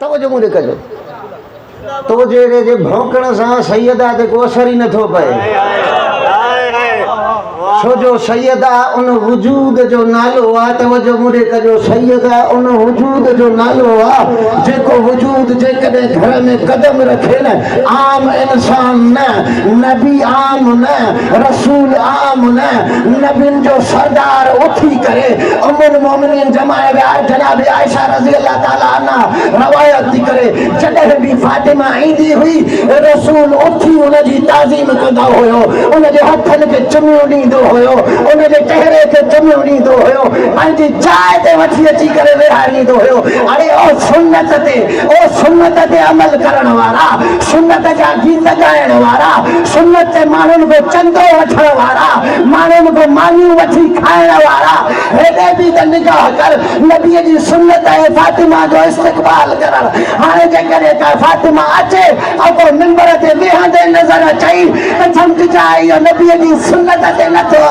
तवजो मुझे कजो तो जे भौंकण सां सैयदा ते को असर ही नथो पए छो जो सैयदा उन वजूद जो नालो आ तवजो मुझे कजो सैयदा उन वजूद जो नालो आ जेको वजूद जे कदे घर में कदम रखे न आम इंसान न नबी आम न रसूल आम न नबीन जो सरदार उठी करे उम्मुल मोमिनीन जमाए वे जनाब आयशा रज़ी अल्लाह ताला अन्हा रवायत थी करे जॾहिं भी फातिमा ईंदी हुई रसूल उठी उन जी ताज़ीम कंदा हुयो उन जे हथनि खे चुमियो ॾींदो हुयो उन जे चेहरे खे चुमियो ॾींदो हुयो पंहिंजी जाइ ते वठी अची करे विहारींदो हुयो अरे ओ सुन्नत ते अमल करण वारा सुन्नत जा गीत ॻाइण वारा सुन्नत ते माण्हुनि खे चंदो वठण वारा माण्हुनि खे मानियूं वठी खाइण वारा हेॾे बि त निगाह कर नबीअ जी सुन्नत ऐं फातिमा जो इस्तक़बाल करण हाणे जेकॾहिं का फातिमा अचे ऐं को मिंबर ते वेहंदे नज़र अचई त सम्झ जा इहो नबीअ जी सुन्नत ते नथो